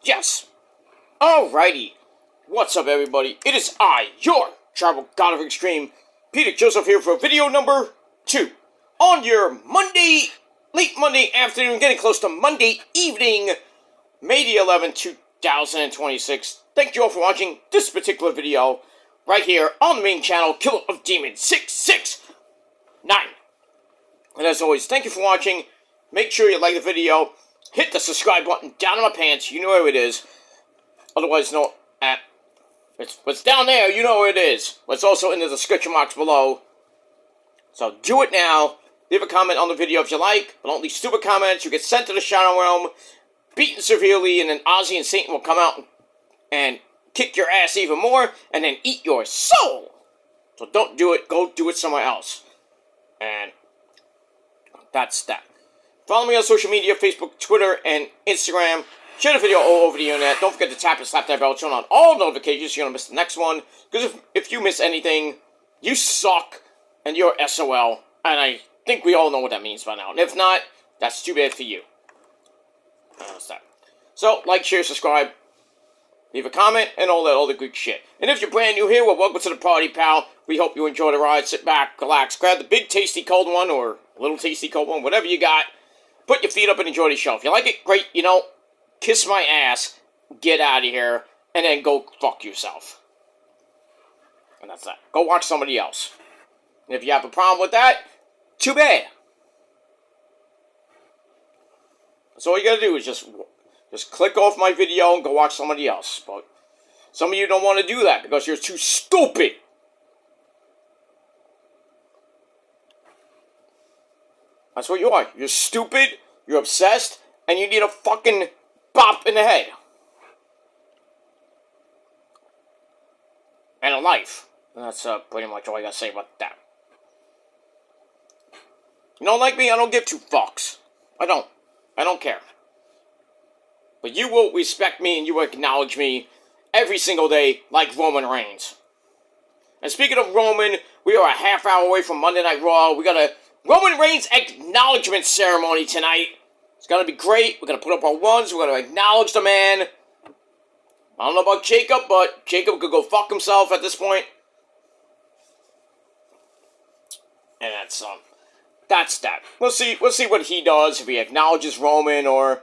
Yes. Alrighty. What's up, everybody? It is I, your Tribal God of Extreme, Peter Joseph, here for video number 2. On your Monday, late Monday afternoon, getting close to Monday evening, May the 11th, 2026. Thank you all for watching this particular video, right here on the main channel, Killer of Demons 669. And as always, thank you for watching. Make sure you like the video. Hit the subscribe button down in my pants. You know where it is. Otherwise known at... It's down there. You know where it is. It's also in the description box below. So do it now. Leave a comment on the video if you like. But don't leave stupid comments. You get sent to the Shadow Realm, beaten severely, and then Ozzy and Satan will come out and kick your ass even more, and then eat your soul. So don't do it. Go do it somewhere else. And that's that. Follow me on social media, Facebook, Twitter, and Instagram. Share the video all over the internet. Don't forget to tap and slap that bell, turn on all notifications so you don't miss the next one. Because if you miss anything, you suck, and you're SOL. And I think we all know what that means by now. And if not, that's too bad for you. That's that. So, like, share, subscribe, leave a comment, and all that other good shit. And if you're brand new here, well, welcome to the party, pal. We hope you enjoy the ride. Sit back, relax, grab the big, tasty, cold one, or a little tasty, cold one, whatever you got. Put your feet up and enjoy the show. If you like it, great. You know, kiss my ass, get out of here, and then go fuck yourself. And that's that. Go watch somebody else. And if you have a problem with that, too bad. So all you gotta do is just click off my video and go watch somebody else. But some of you don't want to do that because you're too stupid. That's what you are. You're stupid, you're obsessed, and you need a fucking bop in the head. And a life. And that's pretty much all I gotta say about that. You don't like me? I don't give two fucks. I don't care. But you will respect me and you will acknowledge me every single day like Roman Reigns. And speaking of Roman, we are a half hour away from Monday Night Raw. We got a Roman Reigns acknowledgement ceremony tonight. It's gonna be great. We're gonna put up our ones. We're gonna acknowledge the man. I don't know about Jacob, but Jacob could go fuck himself at this point. And that's that. We'll see what he does, if he acknowledges Roman or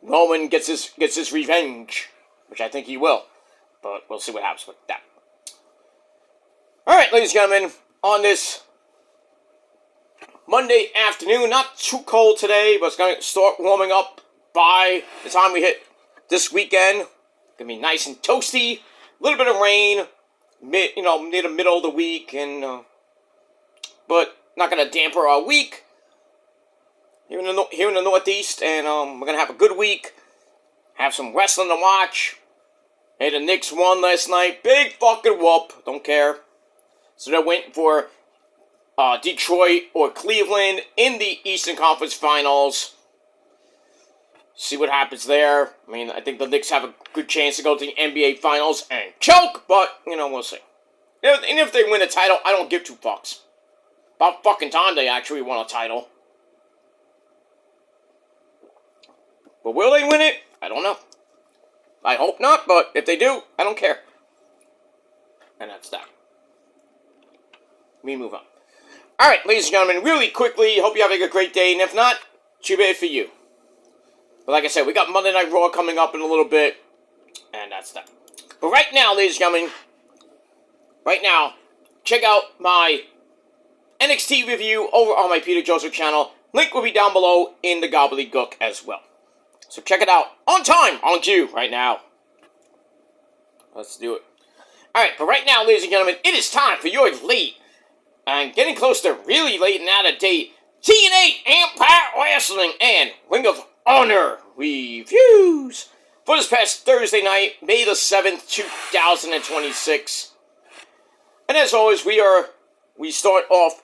Roman gets his revenge, which I think he will. But we'll see what happens with that. Alright, ladies and gentlemen, on this Monday afternoon, not too cold today, but it's going to start warming up by the time we hit this weekend. It's going to be nice and toasty, a little bit of rain, near the middle of the week, and but not going to damper our week here in the Northeast, and we're going to have a good week, have some wrestling to watch. Hey, the Knicks won last night, big fucking whoop, don't care. So they're waiting for Detroit or Cleveland in the Eastern Conference Finals. See what happens there. I mean, I think the Knicks have a good chance to go to the NBA Finals and choke, but, we'll see. And if they win a title, I don't give two fucks. About fucking time they actually won a title. But will they win it? I don't know. I hope not, but if they do, I don't care. And that's that. We move on. Alright, ladies and gentlemen, really quickly, hope you're having a great day, and if not, too bad for you. But like I said, we got Monday Night Raw coming up in a little bit, and that's that. But right now, ladies and gentlemen, check out my NXT review over on my Peter Joseph channel. Link will be down below in the gobbledygook as well. So check it out on time, on cue, right now. Let's do it. Alright, but right now, ladies and gentlemen, it is time for your late, and getting close to really late and out of date, TNA Impact Wrestling and Ring of Honor reviews for this past Thursday night, May the 7th, 2026. And as always, we start off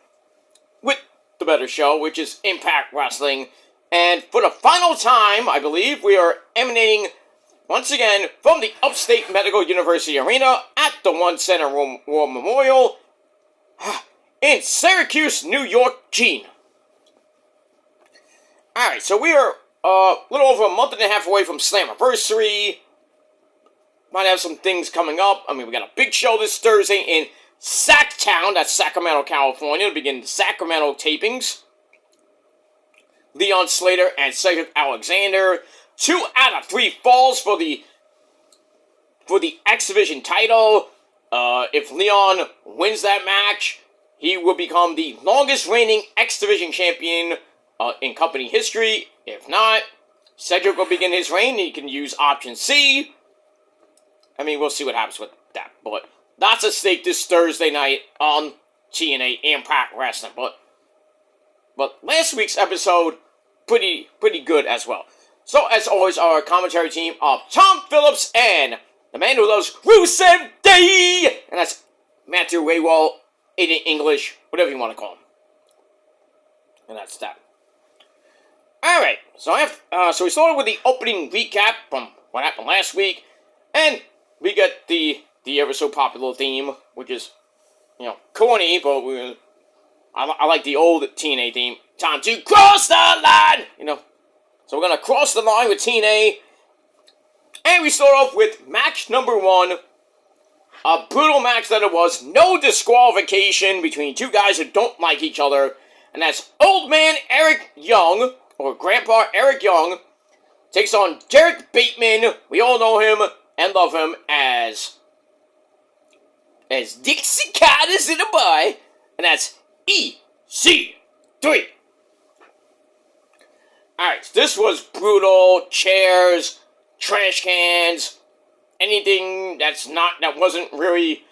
with the better show, which is Impact Wrestling. And for the final time, I believe, we are emanating once again from the Upstate Medical University Arena at the One Center War Memorial in Syracuse, New York, Gene. Alright, so we are a little over a month and a half away from Slammiversary. Might have some things coming up. I mean, we got a big show this Thursday in Sacktown. That's Sacramento, California. It'll begin the Sacramento tapings. Leon Slater and Cedric Alexander. 2 out of 3 falls for the X Division title. If Leon wins that match, he will become the longest reigning X Division champion in company history. If not, Cedric will begin his reign. He can use option C. I mean, we'll see what happens with that. But that's at stake this Thursday night on TNA Impact Wrestling. But last week's episode, pretty good as well. So, as always, our commentary team of Tom Phillips and the man who loves Rusev Day! And that's Matthew Waywall, Aiden English, whatever you want to call him. And that's that. Alright, so we started with the opening recap from what happened last week. And we get the ever so popular theme, which is, corny, but I like the old TNA theme. Time to cross the line! So we're going to cross the line with TNA. And we start off with match number 1. A brutal match that it was. No disqualification between two guys who don't like each other. And that's Old Man Eric Young, or Grandpa Eric Young, takes on Derek Bateman. We all know him and love him as Dixie Carter's in a boy. And that's EC3. Alright, so this was brutal. Chairs, trash cans, anything that wasn't really,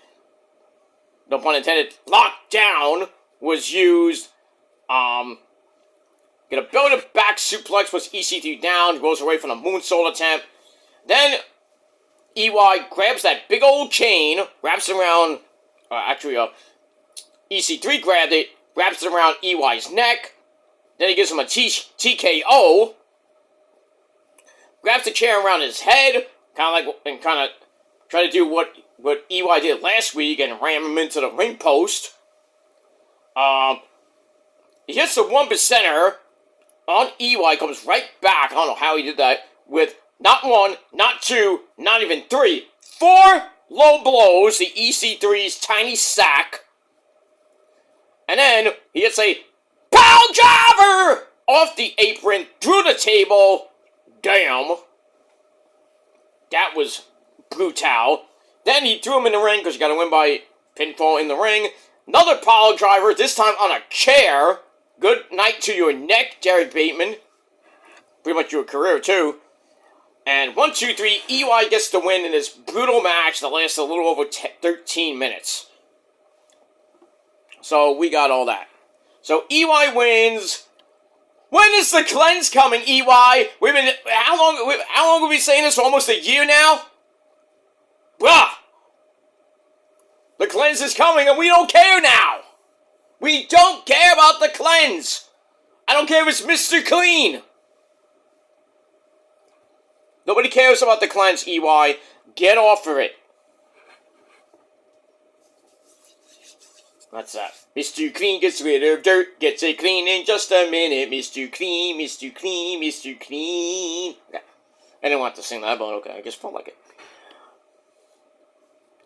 no pun intended, locked down was used. Get a build back suplex, puts EC3 down, goes away from a moonsault attempt. Then EY grabs that big old chain, wraps it around, EC3 grabbed it, wraps it around EY's neck. Then he gives him a TKO. Grabs the chair around his head, kind of try to do what EY did last week and ram him into the ring post. He hits the 1%er on EY, comes right back. I don't know how he did that, with not 1, not 2, not even 3, 4 low blows, the EC3's tiny sack. And then he hits a pile driver off the apron, through the table. Damn. That was brutal. Then he threw him in the ring, because you got to win by pinfall in the ring. Another pile driver, this time on a chair. Good night to your neck, Derek Bateman. Pretty much your career, too. And 1, 2, 3, EY gets the win in this brutal match that lasted a little over 13 minutes. So we got all that. So EY wins. When is the cleanse coming, EY? We've been how long have we been saying this? For almost a year now. Bruh. The cleanse is coming, and we don't care now. We don't care about the cleanse. I don't care if it's Mr. Clean. Nobody cares about the cleanse, EY. Get off of it. That's that. Mr. Clean gets rid of dirt, gets it clean in just a minute. Mr. Clean, Mr. Clean, Mr. Clean. Okay. I didn't want to sing that, but okay, I just felt like it.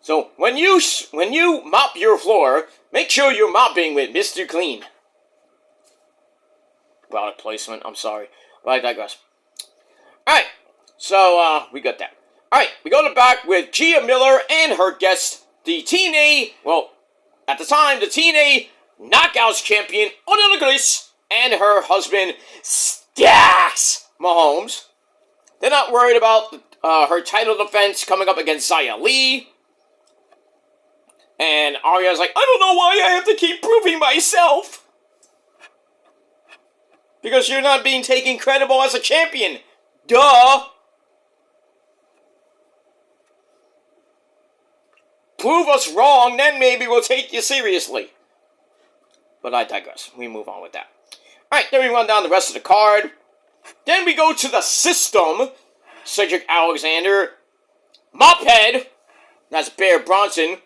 So, when you mop your floor, make sure you're mopping with Mr. Clean. Product placement, I'm sorry. But I digress. Alright, so, we got that. Alright, we go to back with Gia Miller and her guest, the TNA, at the time, the TNA Knockouts champion, Onyx Grace, and her husband, Stax Mahomes. They're not worried about her title defense coming up against Xia Li. And Arya's like, I don't know why I have to keep proving myself. Because you're not being taken credible as a champion. Duh. Prove us wrong, then maybe we'll take you seriously. But I digress. We move on with that. Alright, then we run down the rest of the card. Then we go to the System. Cedric Alexander. Mophead. That's Bear Bronson.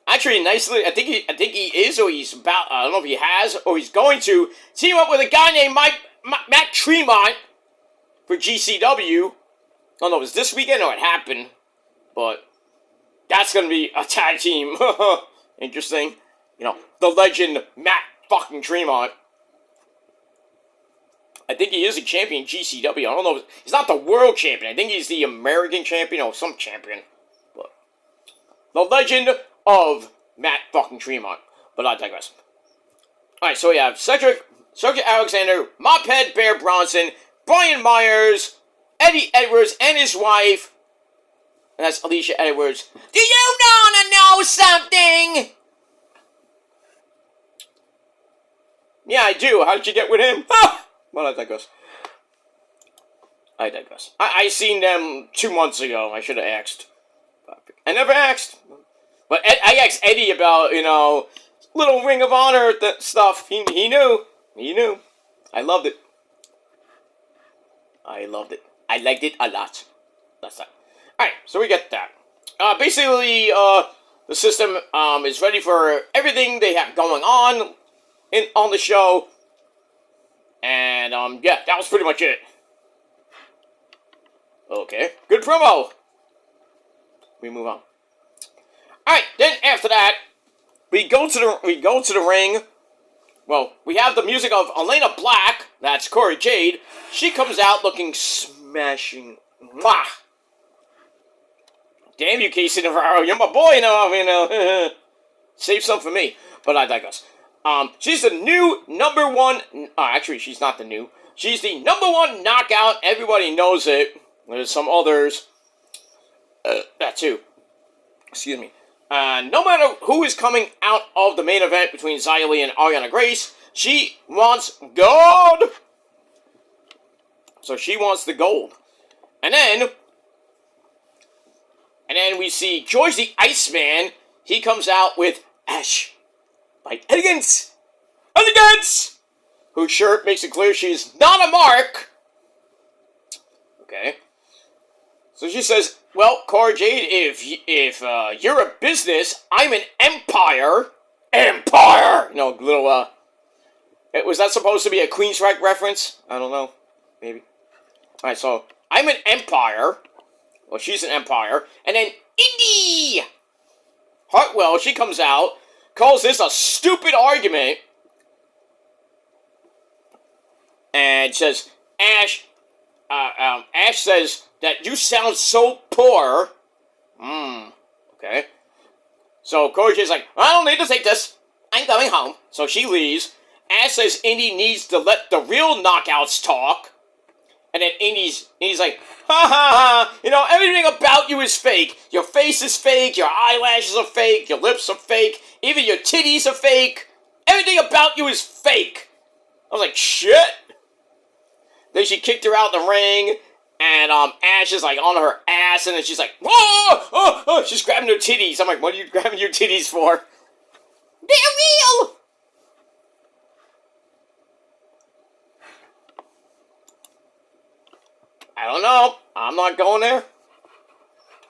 Actually, nicely, I think he is, or he's about, I don't know if he has, or he's going to team up with a guy named Matt Tremont. for GCW. I don't know, it was this weekend or it happened, but that's going to be a tag team. Interesting. You know, the legend Matt fucking Tremont. I think he is a champion GCW. I don't know. He's not the world champion. I think he's the American champion or some champion. But the legend of Matt fucking Tremont. But I digress. Alright, so we have Cedric Alexander, Mophead Bear Bronson, Brian Myers, Eddie Edwards, and his wife. And that's Alicia Edwards. Do you wanna know something? Yeah, I do. How did you get with him? Well, I digress. I seen them 2 months ago. I should have asked. I never asked. But I asked Eddie about, you know, little Ring of Honor stuff. He knew. He knew. I loved it. I liked it a lot. That's that. Alright, so we get that. Basically, the system is ready for everything they have going on the show. And, yeah, that was pretty much it. Okay, good promo. We move on. Alright, then after that, we go to the ring. Well, we have the music of Elena Black. That's Corey Jade. She comes out looking smashing. Mwah! Damn you, Casey Navarro. You're my boy now, you know. Save some for me. But I digress. She's the new number one... actually, she's not the new. She's the number one knockout. Everybody knows it. There's some others. That too. Excuse me. No matter who is coming out of the main event between Xia Li and Ariana Grace, she wants gold. So she wants the gold. And then we see George the Iceman. He comes out with Ash by Elegance, whose shirt makes it clear she's not a mark. Okay. So she says, well, Cora Jade, if you're a business, I'm an empire. Empire! You know, little, was that supposed to be a Queensryche reference? I don't know. Maybe. Alright, so, I'm an empire. Well, she's an empire. And then, Indy Hartwell, she comes out, calls this a stupid argument, and says, Ash says that you sound so poor. Okay. So Corey J's like, I don't need to take this. I'm going home. So she leaves. Ash says Indy needs to let the real knockouts talk. And then Indy's like, ha ha ha, you know, everything about you is fake. Your face is fake, your eyelashes are fake, your lips are fake, even your titties are fake. Everything about you is fake. I was like, shit. Then she kicked her out the ring, and Ash is like on her ass, and then she's like, oh, she's grabbing her titties. I'm like, what are you grabbing your titties for? They're real! I don't know. I'm not going there.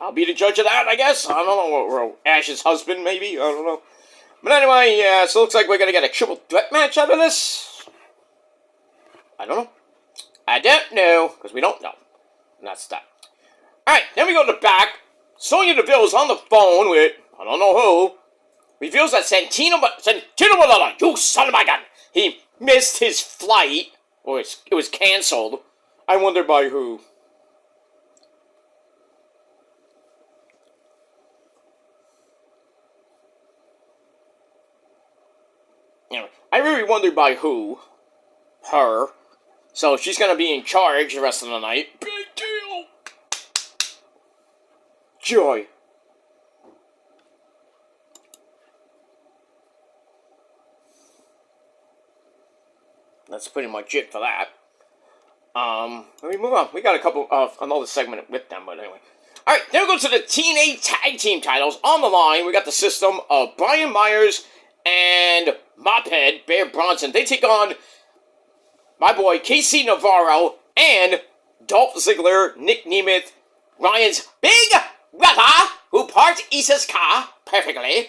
I'll be the judge of that, I guess. I don't know. Ash's husband, maybe. I don't know. But anyway, yeah, so it looks like we're going to get a triple threat match out of this. I don't know. I don't know, because we don't know. And that's that. Alright, then we go to the back. Sonya Deville's on the phone with, I don't know who, reveals that Santino Malala, you son of a gun, he missed his flight, or it was canceled. I wonder by who. Anyway, I really wonder by who. Her. So she's gonna be in charge the rest of the night. Big deal! Joy. That's pretty much it for that. Let me move on. We got a couple of another segment with them, but anyway. Alright, then we go to the TNA Tag Team titles. On the line, we got the system of Brian Myers and Mophead Bear Bronson. They take on my boy Casey Navarro and Dolph Ziggler, Nick Nemeth, Ryan's big brother, who parked Issa's car perfectly.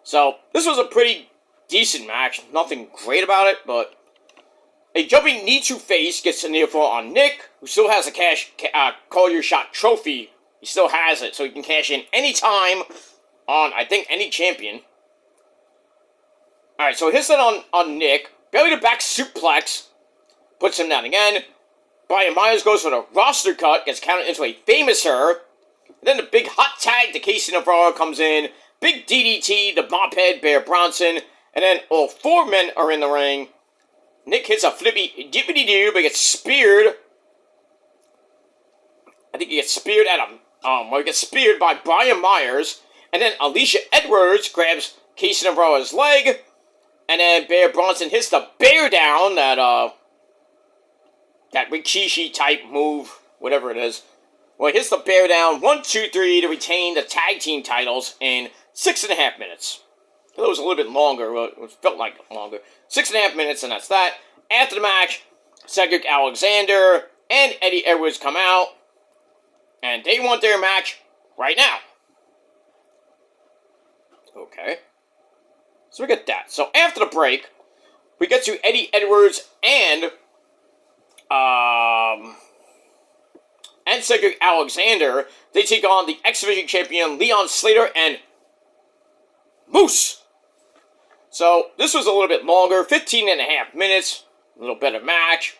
So, this was a pretty decent match. Nothing great about it, but a jumping knee to face gets a near fall on Nick, who still has a call your shot trophy. He still has it, so he can cash in anytime on, I think, any champion. Alright, so hits that on Nick. Belly to back suplex. Puts him down again. Brian Myers goes for the roster cut. Gets counted into a famous her. And then the big hot tag to Casey Navarro comes in. Big DDT, the mophead, Bear Bronson. And then all 4 men are in the ring. Nick hits a flippy dippity-doo, but gets speared. I think he gets speared he gets speared by Brian Myers. And then Alicia Edwards grabs Casey Navarro's leg. And then Bear Bronson hits the bear down, that Rikishi type move, whatever it is. Well, he hits the bear down, 1, 2, 3 to retain the tag team titles in 6.5 minutes. It was a little bit longer, but it felt like longer. 6.5 minutes, and that's that. After the match, Cedric Alexander and Eddie Edwards come out, and they want their match right now. Okay. So we get that. So after the break, we get to Eddie Edwards and Cedric Alexander. They take on the X Division champion Leon Slater and Moose. So this was a little bit longer, 15.5 minutes. A little better match.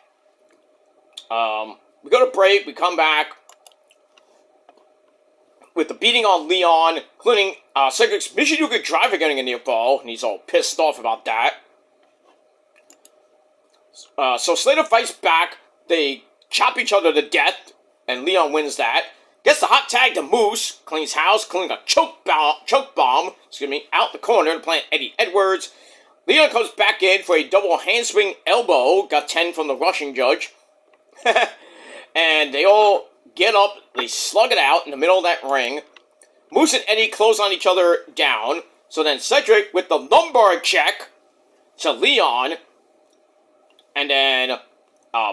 We go to break. We come back with the beating on Leon, including Cedric's Michiduka driver getting a near fall, and he's all pissed off about that. So Slater fights back. They chop each other to death, and Leon wins that. Gets the hot tag to Moose, cleans house, cleaning a choke bomb, out the corner to plant Eddie Edwards. Leon comes back in for a double handspring elbow, got 10 from the rushing judge. And they all get up, they slug it out in the middle of that ring. Moose and Eddie close on each other down. So then Cedric with the lumbar check to Leon. And then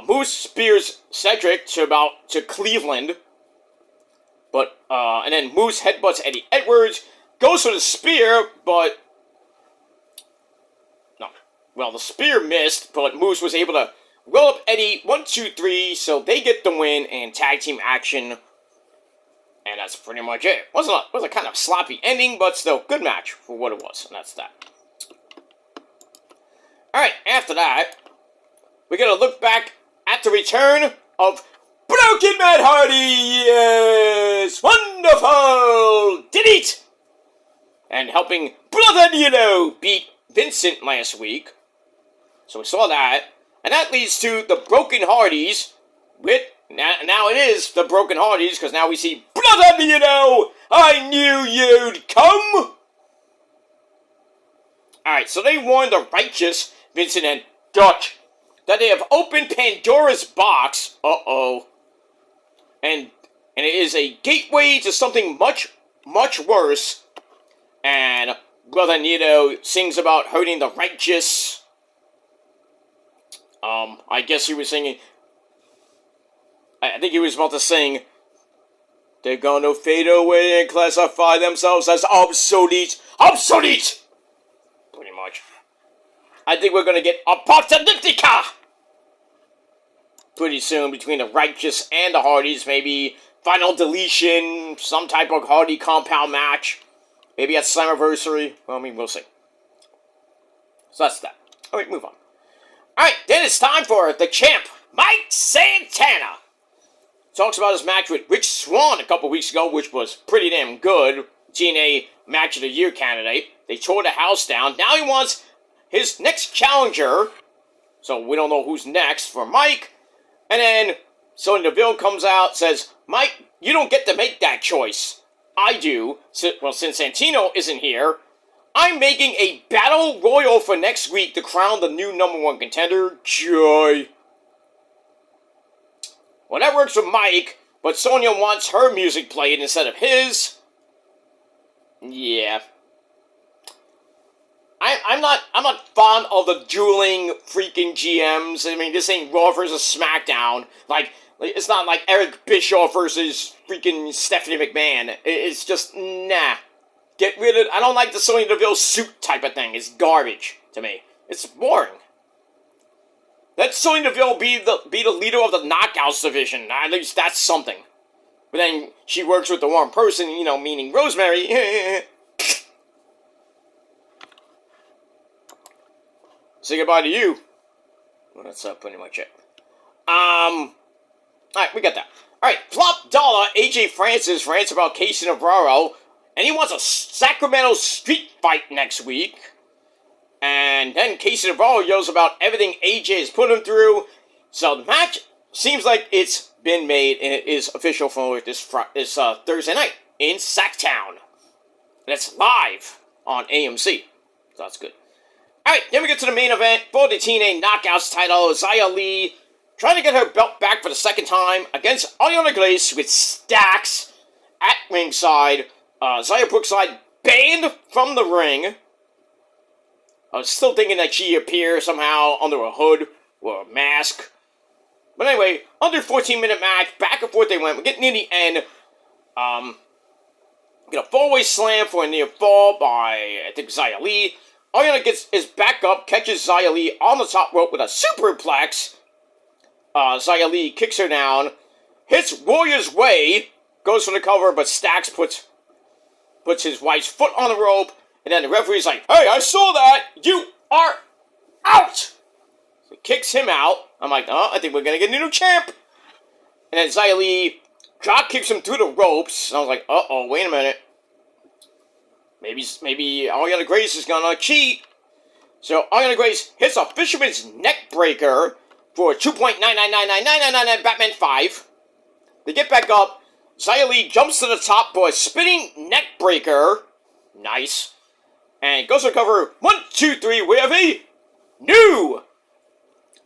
Moose spears Cedric to Cleveland. But and then Moose headbutts Eddie Edwards. Goes for the spear, but no. Well, the spear missed, but Moose was able to roll up Eddie 1, 2, 3, so they get the win and tag team action. And that's pretty much it. Was a kind of sloppy ending, but still good match for what it was, and that's that. Alright, after that, we're gonna look back at the return of Broken Matt Hardy. Yes, wonderful, did it, and helping Brother Nino beat Vincent last week. So we saw that. And that leads to the Broken Hardys. Now it is the Broken Hardys, because now we see Brother Nino, I knew you'd come. Alright, so they warned the Righteous, Vincent and Dutch, that they have opened Pandora's box. Uh-oh. And it is a gateway to something much, much worse. And Brother Nino sings about hurting the Righteous. I guess he was singing, I think he was about to sing, they're gonna fade away and classify themselves as obsolete. Obsolete! Pretty much. I think we're gonna get apocalyptica pretty soon between the Righteous and the Hardys. Maybe final deletion, some type of Hardy compound match. Maybe at Slammiversary. Well, I mean, we'll see. So that's that. Alright, move on. Alright, then it's time for the champ, Mike Santana. Talks about his match with Rich Swann a couple weeks ago, which was pretty damn good. TNA Match of the Year candidate. They tore the house down. Now he wants his next challenger. So we don't know who's next for Mike. And then Sonya Deville comes out, says, Mike, you don't get to make that choice. I do. Well, since Santino isn't here, I'm making a battle royal for next week to crown the new #1 contender. Joy. Well, that works for Mike, but Sonya wants her music played instead of his. Yeah. I'm not fond of the dueling freaking GMs. I mean, this ain't Raw versus SmackDown. Like, it's not like Eric Bischoff versus freaking Stephanie McMahon. It's just, nah. get rid of. I don't like the Sonya Deville suit type of thing. It's garbage to me. It's boring. Let Sonya Deville be the leader of the Knockouts division. At least that's something. But then she works with the wrong person, meaning Rosemary. Say goodbye to you. Well, that's pretty much it. Alright, we got that. Alright, Flop Dollar, AJ Francis rants about Casey Navarro, and he wants a Sacramento street fight next week. And then Casey Navarro yells about everything AJ has put him through. So the match seems like it's been made, and it is official for this Thursday night in Sacktown. And it's live on AMC. So that's good. Alright, then we get to the main event for the TNA Knockouts title. Xia Li trying to get her belt back for the second time against Ariana Grace with Stacks at ringside. Xia Brookside banned from the ring. I was still thinking that she appeared somehow under a hood or a mask. But anyway, under 14-minute match, back and forth they went. We're getting near the end. Get a four-way slam for a near fall by, I think, Xia Li. Ariana gets his back up, catches Xia Li on the top rope with a superplex. Xia Li kicks her down, hits Warrior's Way, goes for the cover, but Stacks puts his wife's foot on the rope, and then the referee's like, "Hey, I saw that! You are out!" So he kicks him out. I'm like, "Oh, I think we're gonna get a new champ." And then Xia Li drop kicks him through the ropes, and I was like, "Uh-oh, wait a minute. Maybe Ariana Grace is gonna cheat." So Ariana Grace hits a Fisherman's Neck Breaker for 2.9999999 Batman 5. They get back up. Xia Li jumps to the top for a spinning neck breaker. Nice. And goes to cover 1, 2, 3. We have a new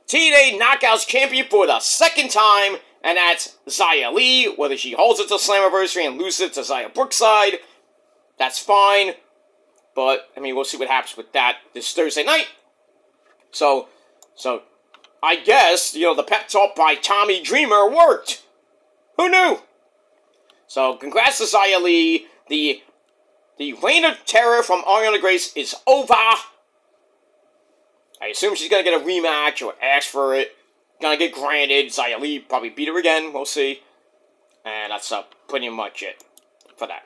TNA Knockouts champion for the second time. And that's Xia Li. Whether she holds it to Slammiversary and loses it to Xia Brookside, that's fine. But, I mean, we'll see what happens with that this Thursday night. So I guess, the pep talk by Tommy Dreamer worked. Who knew? So, congrats to Xia Li. The reign of terror from Ariana Grace is over. I assume she's going to get a rematch or ask for it. Gonna get granted. Xia Li probably beat her again. We'll see. And that's pretty much it for that.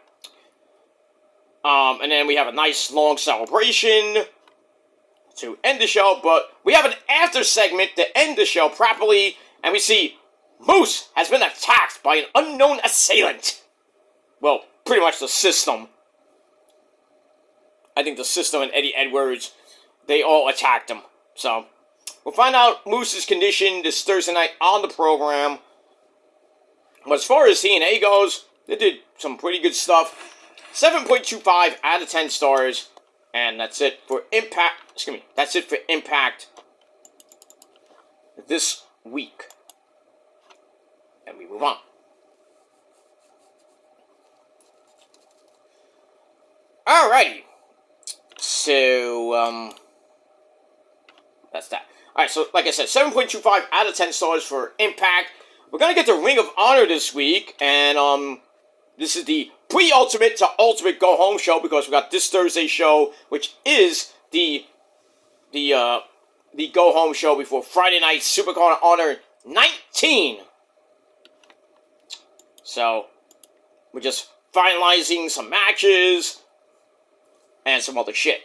And then we have a nice long celebration to end the show, but we have an after segment to end the show properly, and we see Moose has been attacked by an unknown assailant. Well, pretty much the system. I think the system and Eddie Edwards, they all attacked him. So, we'll find out Moose's condition this Thursday night on the program. But as far as TNA goes, they did some pretty good stuff. 7.25 out of 10 stars. And that's it for Impact. Excuse me. That's it for Impact this week. And we move on. Alrighty. So, that's that. Alright, so like I said, 7.25 out of 10 stars for Impact. We're going to get the Ring of Honor this week. And, this is the pre-ultimate to ultimate go-home show because we got this Thursday show, which is the go-home show before Friday night Supercard of Honor 19. So, we're just finalizing some matches and some other shit.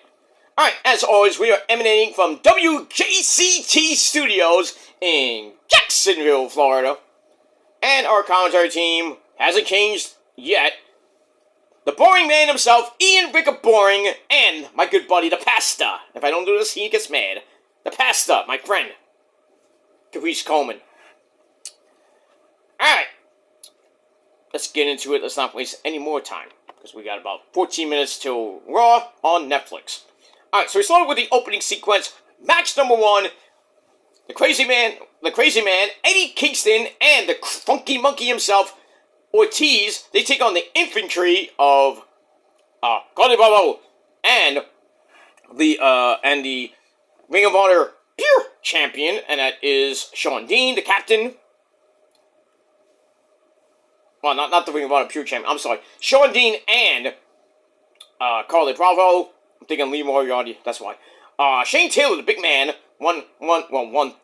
Alright, as always, we are emanating from WJCT Studios in Jacksonville, Florida. And our commentary team hasn't changed yet. The boring man himself, Ian Ricker Boring, and my good buddy, the Pasta. If I don't do this, he gets mad. The Pasta, my friend, Caprice Coleman. Alright. Let's get into it. Let's not waste any more time, because we got about 14 minutes till Raw on Netflix. Alright, so we started with the opening sequence. Match number 1. The Crazy Man, Eddie Kingston, and the Funky Monkey himself, Ortiz, they take on the infantry of Cody Bravo and the Ring of Honor Pure Champion, and that is Sean Dean, the captain. Well, not the Ring of Honor Pure Champion. I'm sorry, Sean Dean and Carly Bravo. I'm thinking Lee Moriarty. That's why. Shane Taylor, the big man, one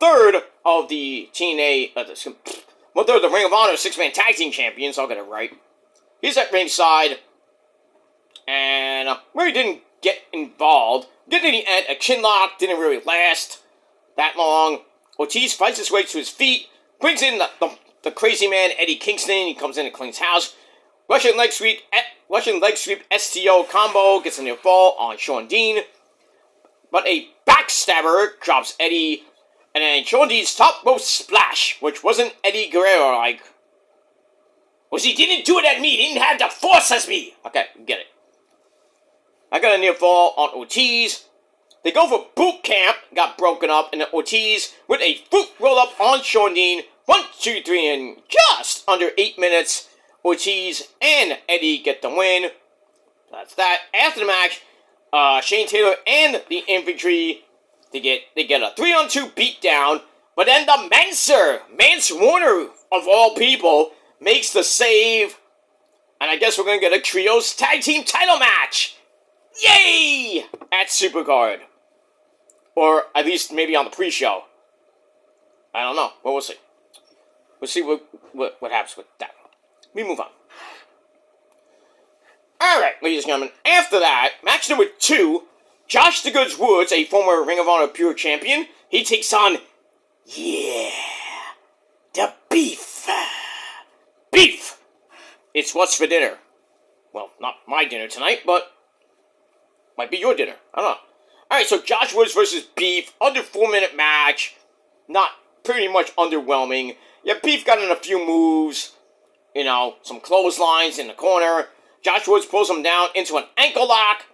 third of the TNA, 1/3 of the Ring of Honor 6-man tag team champions. I'll get it right. He's at ringside, and Murray didn't get involved. Getting to the end, a chin lock didn't really last that long. Ortiz fights his way to his feet, brings in the crazy man Eddie Kingston. He comes in and cleans house. Russian leg sweep STO combo gets a near fall on Sean Dean, but a backstabber drops Eddie, and then Sean Dean's top rope splash, which wasn't Eddie Guerrero like. Was he didn't do it at me, he didn't have the force as me. Okay, get it. I got a near fall on Ortiz. They go for boot camp, got broken up, and then Ortiz with a foot roll up on Sean Dean. 1, 2, 3, in just under 8 minutes. Ortiz and Eddie get the win. That's that. After the match, Shane Taylor and the Infantry, they get a 3-on-2 beatdown, but then the Manser, Mance Warner of all people, makes the save, and I guess we're gonna get a trios tag team title match. Yay! At Supercard, or at least maybe on the pre-show. I don't know. Well, we'll see. We'll see what happens with that. We move on. Alright, ladies and gentlemen, after that, match number 2, Josh the Goods Woods, a former Ring of Honor Pure Champion, he takes on, the Beef. Beef! It's what's for dinner. Well, not my dinner tonight, but might be your dinner. I don't know. Alright, so Josh Woods versus Beef, under 4-minute match, not pretty much underwhelming. Yeah, Beef got in a few moves. You know, some clotheslines in the corner. Josh Woods pulls him down into an ankle lock.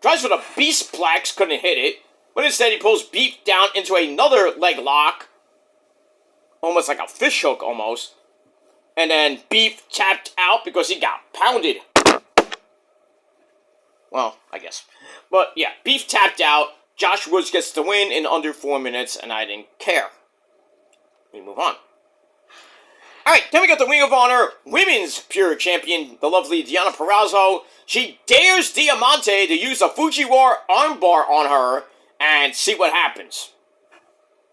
Tries for the Beastplex, couldn't hit it. But instead he pulls Beef down into another leg lock. Almost like a fish hook, almost. And then Beef tapped out because he got pounded. Well, I guess. But yeah, Beef tapped out. Josh Woods gets the win in under 4 minutes, and I didn't care. We move on. Alright, then we got the Ring of Honor Women's Pure Champion, the lovely Deonna Purrazzo. She dares Diamante to use a Fujiwara armbar on her and see what happens.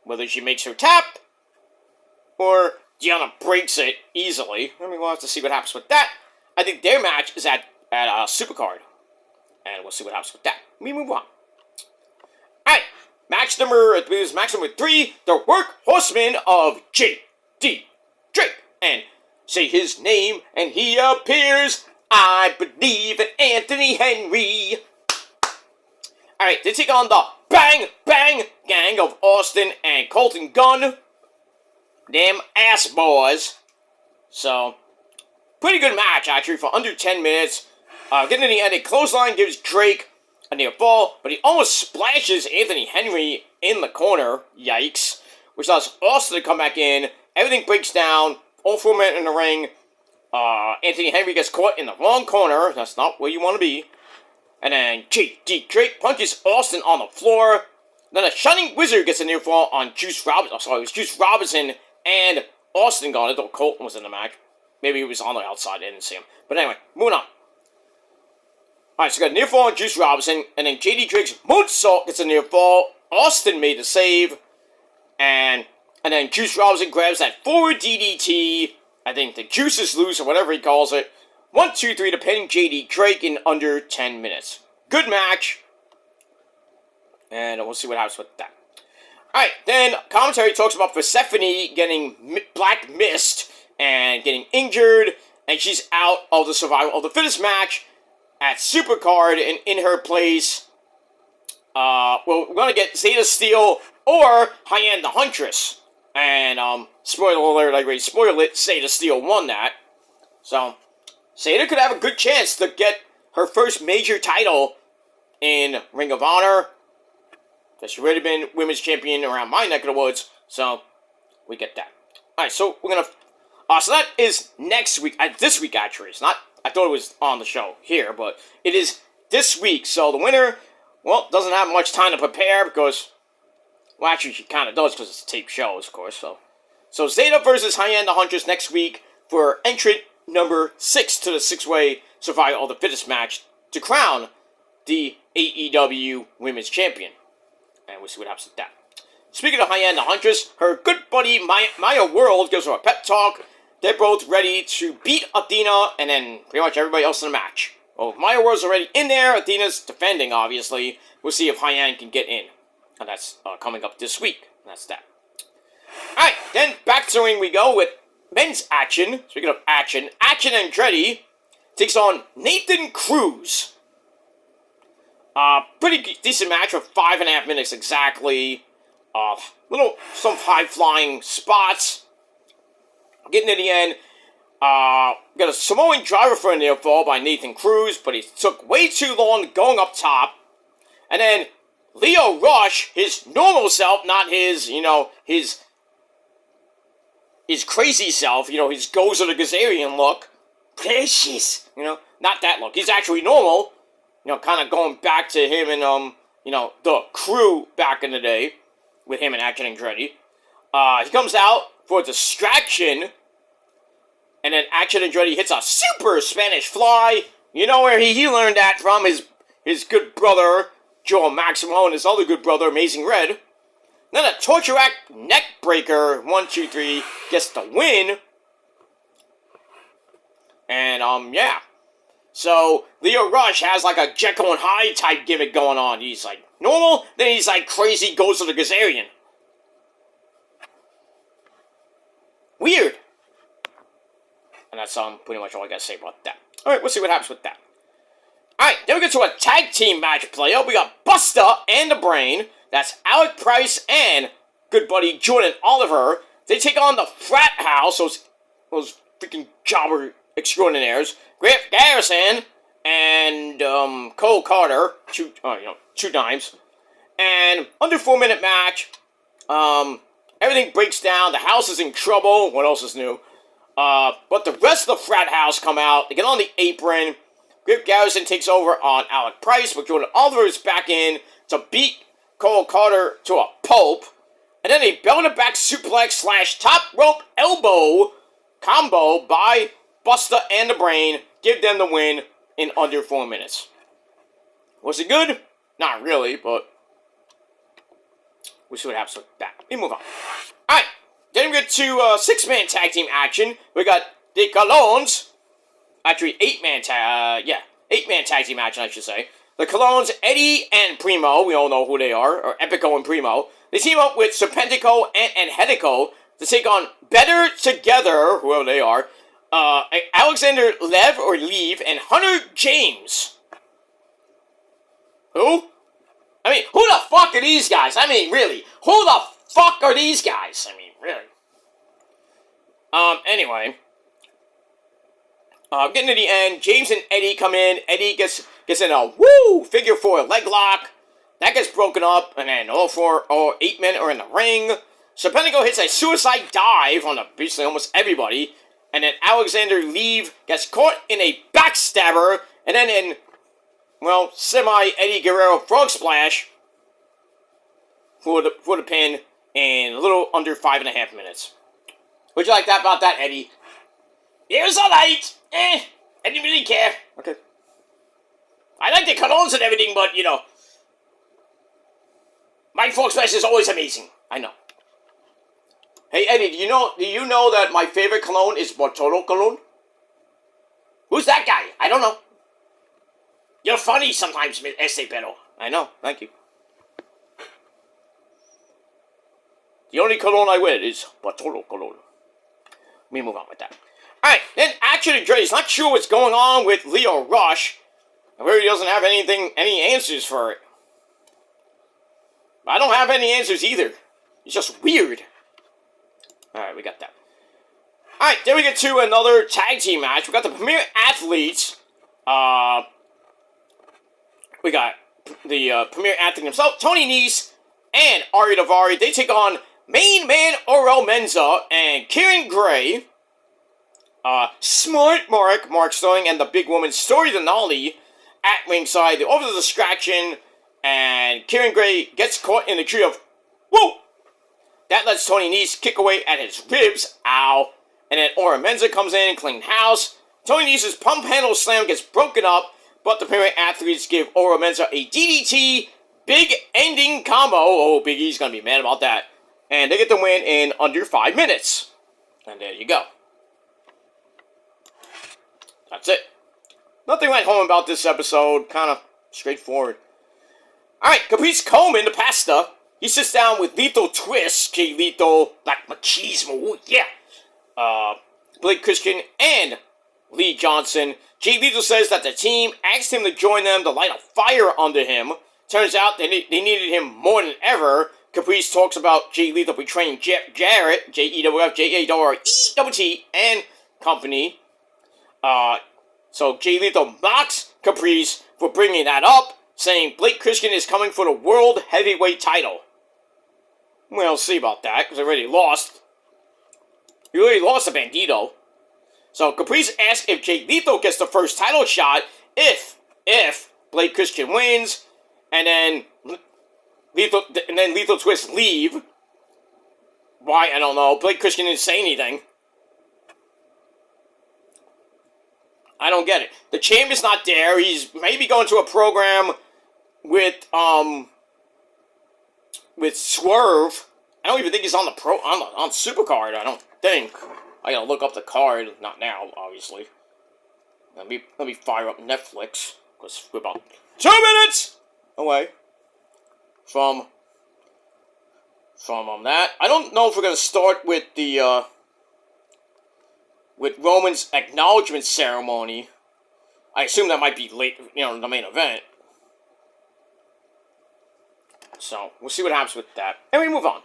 Whether she makes her tap, or Deonna breaks it easily. I mean, we'll have to see what happens with that. I think their match is at Supercard. And we'll see what happens with that. We move on. Alright, match number 3, the Workhorsemen of J.D. Drake. And say his name, and he appears. I believe in Anthony Henry. Alright, they take on the Bang Bang Gang of Austin and Colton Gunn. Them ass boys. So, pretty good match, actually, for under 10 minutes. Getting to the end, a clothesline gives Drake a near fall, but he almost splashes Anthony Henry in the corner. Yikes. Which allows Austin to come back in. Everything breaks down. All 4 men in the ring. Anthony Henry gets caught in the wrong corner. That's not where you want to be. And then J.D. Drake punches Austin on the floor. Then a Shining Wizard gets a near fall on Juice Robinson. Oh, sorry, it was Juice Robinson and Austin got it, though Colton was in the match. Maybe he was on the outside, I didn't see him. But anyway, moving on. Alright, so we got a near fall on Juice Robinson. And then J.D. Drake's moonsault gets a near fall. Austin made the save. And then Juice Robinson grabs that forward DDT. I think the juice is loose or whatever he calls it. 1, 2, 3 to pin J.D. Drake in under 10 minutes. Good match. And we'll see what happens with that. Alright, then commentary talks about Persephone getting Black Mist and getting injured. And she's out of the Survival of the Fittest match at Supercard. And in her place, well, we're going to get Zeta Steel or Hyann the Huntress. And, spoiler alert, I already spoiled it, Zeta Steel won that. So, Zeta could have a good chance to get her first major title in Ring of Honor. She's already been women's champion around my neck of the woods, so we get that. Alright, so we're gonna... so that is next week, this week actually. It's not, I thought it was on the show here, but it is this week. So the winner, well, doesn't have much time to prepare because... Well, actually, she kind of does because it's a tape show, of course. So Zeta versus Hyann the Huntress next week for entrant number 6 to the 6-way Survival of the Fittest match to crown the AEW Women's Champion. And we'll see what happens with that. Speaking of Hyann the Huntress, her good buddy Maya World gives her a pep talk. They're both ready to beat Athena and then pretty much everybody else in the match. Well, Maya World's already in there. Athena's defending, obviously. We'll see if Hyann can get in. And that's coming up this week. That's that. Alright, then back to the ring we go with men's action. Speaking of action, Action Andretti takes on Nathan Cruz. Pretty decent match for 5.5 minutes exactly. Some high-flying spots. Getting to the end. Got a Samoan driver for a near fall by Nathan Cruz, but he took way too long going up top. And then Leo Rush, his normal self, not his, his crazy self, his Gozer the Gazarian look. Precious, not that look. He's actually normal, kind of going back to him and, the crew back in the day with him and Action Andretti. He comes out for a distraction, and then Action Andretti hits a super Spanish fly. You know where he learned that from, his good brother, Joel Maximo, and his other good brother, Amazing Red. Then a Torture Rack neck breaker, 1, 2, 3, gets the win. And, yeah. So, Leo Rush has like a Jekyll and Hyde type gimmick going on. He's like normal, then he's like crazy, goes to the Gazarian. Weird. And that's pretty much all I gotta say about that. Alright, we'll see what happens with that. Alright, then we get to a tag team match player. We got Busta and the Brain. That's Alec Price and good buddy Jordan Oliver. They take on the Frat House, those freaking jobber extraordinaires. Grant Garrison and Cole Carter, two dimes. And under 4-minute match, everything breaks down. The house is in trouble. What else is new? But the rest of the Frat House come out. They get on the apron. Grant Garrison takes over on Alec Price, but Jordan Oliver is back in to beat Cole Carter to a pulp. And then a bell-to-back suplex / top rope elbow combo by Busta and the Brain give them the win in under 4 minutes. Was it good? Not really, but we'll see what happens with that. We move on. Alright, then we get to 6-man tag team action. We got the Colognes. Actually, 8-man tag team action, I should say. The Colognes, Eddie and Primo, we all know who they are, or Epico and Primo. They team up with Serpentico and Angelico to take on Better Together, whoever they are, Alexander Lev, and Hunter James. Who? I mean, who the fuck are these guys? I mean, really, who the fuck are these guys? I mean, really. Anyway. Getting to the end, James and Eddie come in. Eddie gets in a figure 4 leg lock. That gets broken up, and then all 8 men are in the ring. Serpentico hits a suicide dive on basically almost everybody. And then Alexander Lev gets caught in a backstabber. And then in, semi-Eddie Guerrero frog splash for the pin in a little under 5.5 minutes. What'd you like that about that, Eddie? It was alright. I didn't really care. Okay. I like the colognes and everything, but, my frog splash is always amazing. I know. Hey, Eddie, do you know that my favorite cologne is Bartolo cologne? Who's that guy? I don't know. You're funny sometimes, Estepero. I know, thank you. The only cologne I wear is Bartolo cologne. Let me move on with that. Alright, then Action Andretti's not sure what's going on with Leo Rush. And really doesn't have any answers for it. I don't have any answers either. It's just weird. Alright, we got that. Alright, then we get to another tag team match. We got the Premier Athletes. We got the Premier Athlete himself, Tony Nese, and Ari Daivari. They take on Main Man Orel Menza and Kieran Gray. Smart Mark Sterling, and the big woman Story Denali at ringside. They offer the distraction, and Kieran Gray gets caught in the tree of whoa! That lets Tony Nese kick away at his ribs. Ow. And then Ora Menza comes in, clean house. Tony Nese's pump handle slam gets broken up, but the Pyramid athletes give Oro Mensah a DDT big ending combo. Oh, Big E's gonna be mad about that. And they get the win in under 5 minutes. And there you go. That's it. Nothing like home about this episode. Kind of straightforward. Alright, Caprice Coleman, the pasta. He sits down with Lethal Twist, Jay Lethal, Black Machismo, yeah. Blake Christian, and Lee Johnson. Jay Lethal says that the team asked him to join them to light a fire under him. Turns out they needed him more than ever. Caprice talks about Jay Lethal betraying Jarrett, J-E-W-F, J-A-R-E-T-T, and company. So Jay Lethal mocks Caprice for bringing that up, saying Blake Christian is coming for the World Heavyweight title. We'll see about that, because I already lost. You already lost to Bandito. So Caprice asks if Jay Lethal gets the first title shot if Blake Christian wins, and then Lethal Twist leave. Why? I don't know. Blake Christian didn't say anything. I don't get it. The champion's not there. He's maybe going to a program with Swerve. I don't even think he's on the on Supercard. I don't think. I gotta look up the card. Not now, obviously. Let me fire up Netflix, because we're about 2 minutes away from that. I don't know if we're gonna start with the with Roman's acknowledgement ceremony. I assume that might be late, the main event. So we'll see what happens with that, and we move on.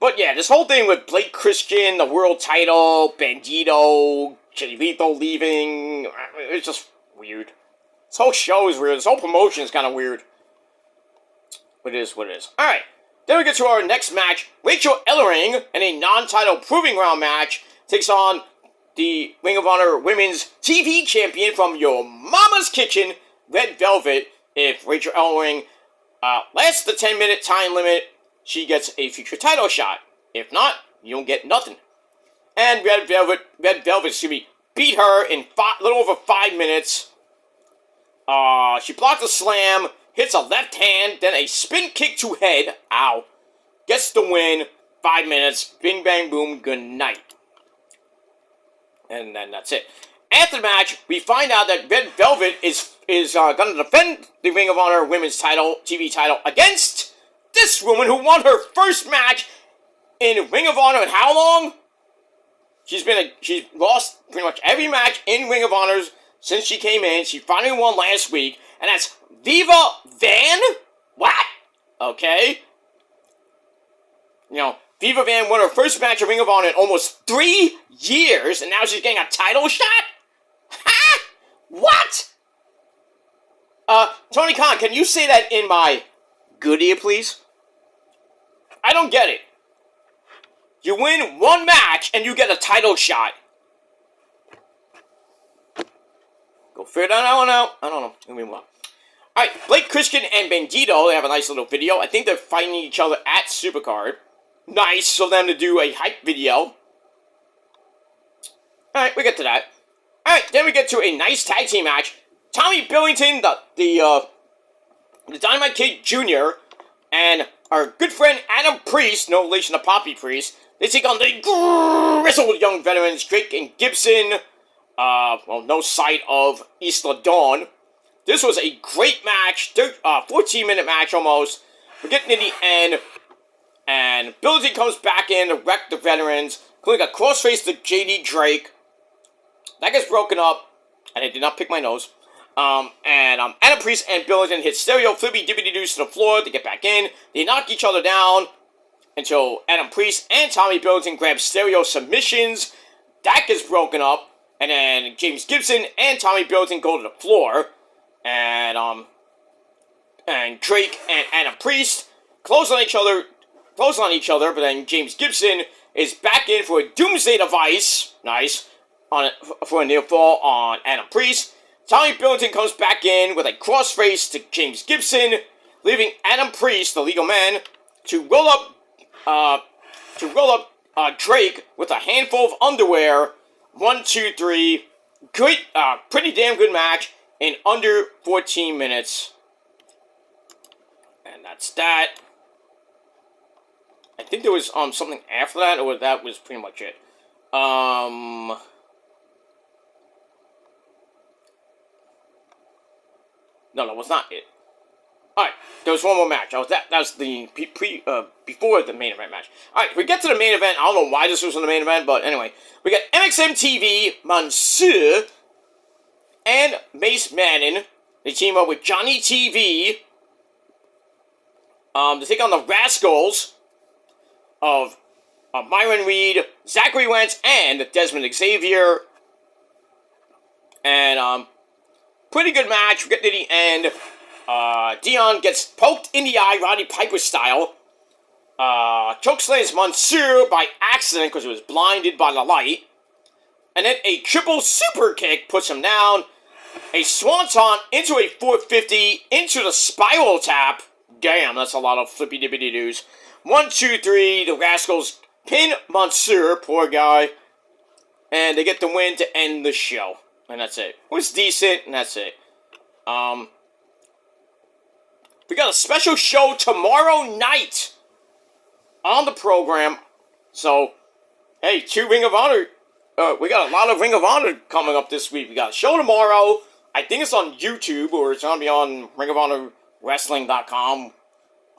But yeah, this whole thing with Blake Christian, the world title, Bandito, Jay Lethal leaving, it's just weird. This whole show is weird. This whole promotion is kind of weird. But it is what it is. Alright, then we get to our next match. Rachel Ellering, in a non-title proving ground match, takes on the Ring of Honor Women's TV Champion from your mama's kitchen, Red Velvet. If Rachel Ellering lasts the 10-minute time limit, she gets a future title shot. If not, you don't get nothing. And Red Velvet, beat her in little over 5 minutes. She blocked a slam, hits a left hand, then a spin kick to head. Ow. Gets the win. 5 minutes. Bing, bang, boom. Good night. And then that's it. After the match, we find out that Red Velvet is going to defend the Ring of Honor Women's title, TV title, against this woman who won her first match in Ring of Honor in how long? She's lost pretty much every match in Ring of Honor since she came in. She finally won last week, and that's Viva Van? What? Okay. Viva Van won her first match in Ring of Honor in almost 3 years, and now she's getting a title shot? Ha! What? Tony Khan, can you say that in my good ear, please? I don't get it. You win one match and you get a title shot. Go figure that one out. I don't know. Let me move on. Alright, Blake Christian and Bandito, they have a nice little video. I think they're fighting each other at Supercard. Nice of them to do a hype video. Alright, we get to that. Alright, then we get to a nice tag team match. Tommy Billington, the Dynamite Kid Jr., and our good friend Adam Priest, no relation to Poppy Priest, they take on the grizzled young veterans Drake and Gibson. No sight of Isla Dawn. This was a great match, 14-minute match almost. We're getting to the end, and Billington comes back in to wreck the veterans, including a crossface to JD Drake. That gets broken up, and I did not pick my nose. Adam Priest and Billington hit stereo flippy dippity doos to the floor to get back in. They knock each other down until Adam Priest and Tommy Billington grab stereo submissions. That gets broken up, and then James Gibson and Tommy Billington go to the floor, and Drake and Adam Priest close on each other, but then James Gibson is back in for a Doomsday Device, nice, for a near fall on Adam Priest. Tommy Billington comes back in with a crossface to James Gibson, leaving Adam Priest, the legal man, to roll up Drake with a handful of underwear. 1, 2, 3. good, pretty damn good match in under 14 minutes. And that's that. I think there was something after that, or that was pretty much it. No, that was not it. Alright, there was one more match. That was the before the main event match. Alright, we get to the main event. I don't know why this was in the main event, but anyway. We got MXM TV, Mansoor, and Mace Madden. They team up with Johnny TV to take on the Rascals of Myron Reed, Zachary Wentz, and Desmond Xavier. And pretty good match. We get to the end. Dion gets poked in the eye, Roddy Piper style. Chokeslams Mansoor by accident because he was blinded by the light. And then a triple super kick puts him down. A swanton into a 450 into the spiral tap. Damn, that's a lot of flippy dippity doos. 1, 2, 3. The Rascals pin Mansoor, poor guy. And they get the win to end the show. And that's it. It was decent, and that's it. We got a special show tomorrow night on the program. So, hey, we got a lot of Ring of Honor coming up this week. We got a show tomorrow. I think it's on YouTube, or it's going to be on ringofhonorwrestling.com.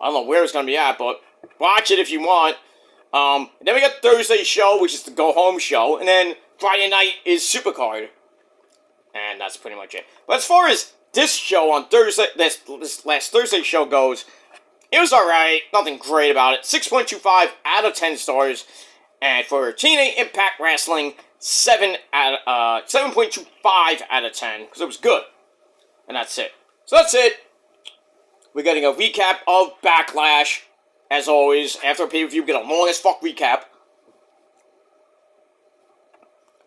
I don't know where it's going to be at, but watch it if you want. Then we got Thursday's show, which is the go-home show. And then Friday night is Supercard. And that's pretty much it. But as far as this show on Thursday, this last Thursday show goes, it was alright. Nothing great about it. 6.25 out of 10 stars. And for TNA Impact Wrestling, 7.25 out of 10. Because it was good. And that's it. So that's it. We're getting a recap of Backlash. As always, after a pay-per-view, we get a long-as-fuck recap.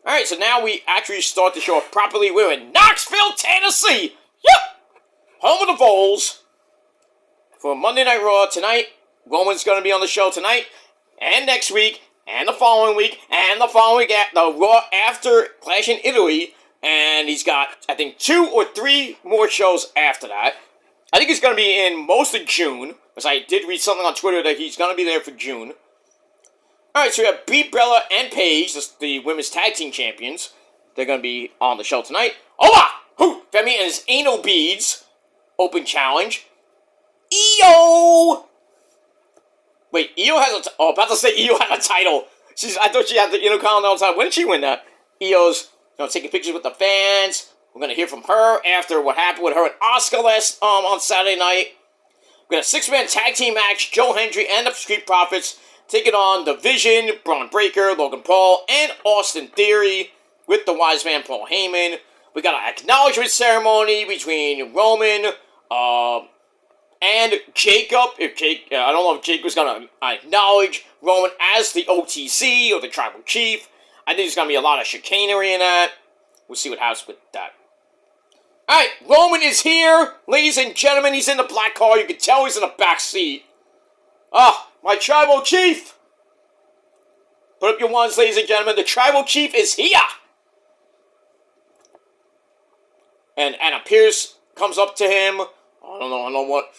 Alright, so now we actually start the show properly. We're in Knoxville, Tennessee! Yep! Home of the Vols. For Monday Night Raw tonight. Roman's going to be on the show tonight. And next week. And the following week. And the following week. The Raw after Clash in Italy. And he's got, I think, 2 or 3 more shows after that. I think he's going to be in most of June. Because I did read something on Twitter that he's going to be there for June. Alright, so we have Brie Bella and Paige, the women's tag team champions. They're going to be on the show tonight. Owa! Who? Femi and his anal beads. Open challenge. Io! Wait, Io has about to say Io had a title. I thought she had the Intercontinental title. When did she win that? Io's taking pictures with the fans. We're going to hear from her after what happened with her and Asuka on Saturday night. We got a 6-man tag team match. Joe Hendry and the Street Profits taking on The Vision, Braun Breaker, Logan Paul, and Austin Theory with the wise man Paul Heyman. We got an acknowledgement ceremony between Roman and Jacob. I don't know if Jake was going to acknowledge Roman as the OTC or the Tribal Chief. I think there's going to be a lot of chicanery in that. We'll see what happens with that. Alright, Roman is here. Ladies and gentlemen, he's in the black car. You can tell he's in the back seat. My Tribal Chief! Put up your ones, ladies and gentlemen. The Tribal Chief is here! And Anna Pierce comes up to him. I don't know what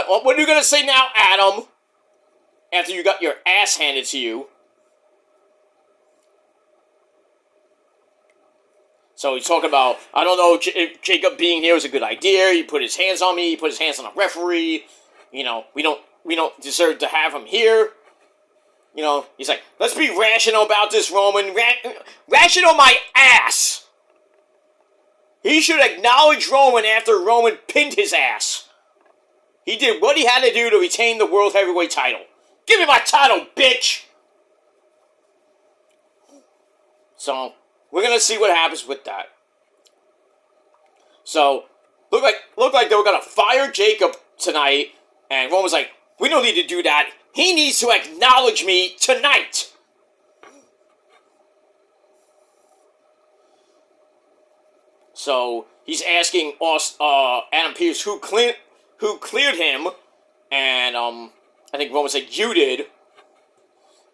are you going to say now, Adam? After you got your ass handed to you. So he's talking about, I don't know if Jacob being here was a good idea. He put his hands on me. He put his hands on the referee. We don't deserve to have him here. He's like, let's be rational about this, Roman. Rational my ass! He should acknowledge Roman after Roman pinned his ass. He did what he had to do to retain the World Heavyweight title. Give me my title, bitch! So, we're going to see what happens with that. So, looked like they were going to fire Jacob tonight. And Roman was like, we don't need to do that. He needs to acknowledge me tonight. So he's asking Adam Pearce who cleared him, and I think Roman said you did,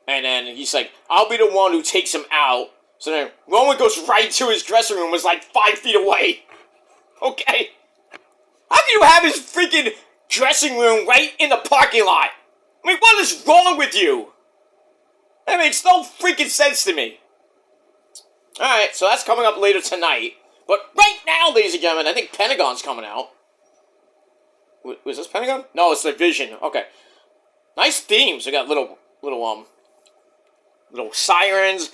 and then he's like, I'll be the one who takes him out. So then Roman goes right to his dressing room, was like 5 feet away. Okay? How can you have his freaking dressing room right in the parking lot? I mean, what is wrong with you? That makes no freaking sense to me. Alright, so that's coming up later tonight. But right now, ladies and gentlemen, I think Pentagon's coming out. Was this Pentagon? No, it's the Vision. Okay. Nice themes. We got little sirens.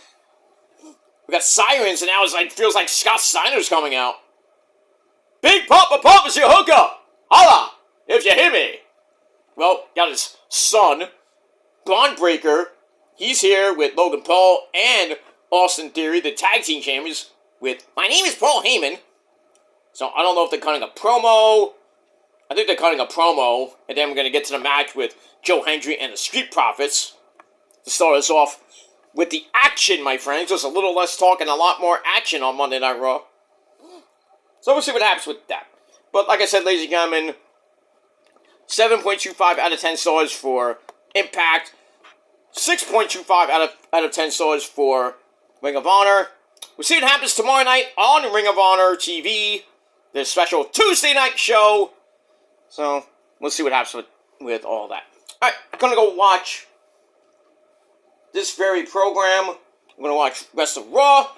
We got sirens, and now it's like, feels like Scott Steiner's coming out. Big Papa is your hookup! Holla! If you hear me! Well, got his son, Braun Breaker. He's here with Logan Paul and Austin Theory, the tag team champions, with My Name is Paul Heyman. So I don't know if they're cutting a promo. I think they're cutting a promo, and then we're going to get to the match with Joe Hendry and the Street Profits to start us off with the action, my friends. Just a little less talk and a lot more action on Monday Night Raw. So we'll see what happens with that. But like I said, ladies and gentlemen, 7.25 out of 10 stars for Impact. 6.25 out of 10 stars for Ring of Honor. We'll see what happens tomorrow night on Ring of Honor TV. The special Tuesday night show. So we'll see what happens with all that. Alright, I'm going to go watch this very program. I'm going to watch Rest of Raw.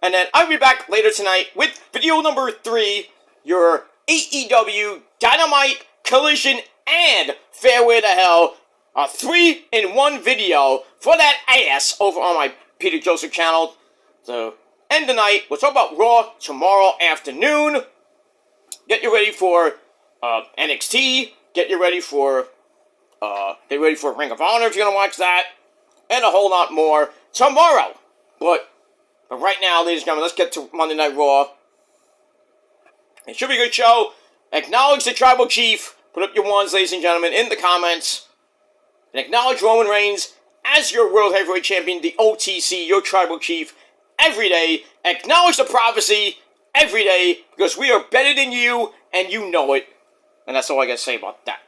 And then I'll be back later tonight with video number 3, your AEW Dynamite, Collision, and Fairway to Hell. A 3-in-1 video for that ass over on my Peter Joseph channel. So, end the night. We'll talk about Raw tomorrow afternoon. Get you ready for NXT. Get ready for Ring of Honor if you're going to watch that. And a whole lot more tomorrow. But right now, ladies and gentlemen, let's get to Monday Night Raw. It should be a good show. Acknowledge the Tribal Chief. Put up your ones, ladies and gentlemen, in the comments. And acknowledge Roman Reigns as your World Heavyweight Champion, the OTC, your Tribal Chief, every day. Acknowledge the prophecy every day, because we are better than you, and you know it. And that's all I got to say about that.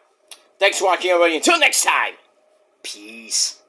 Thanks for watching, everybody. Until next time, peace.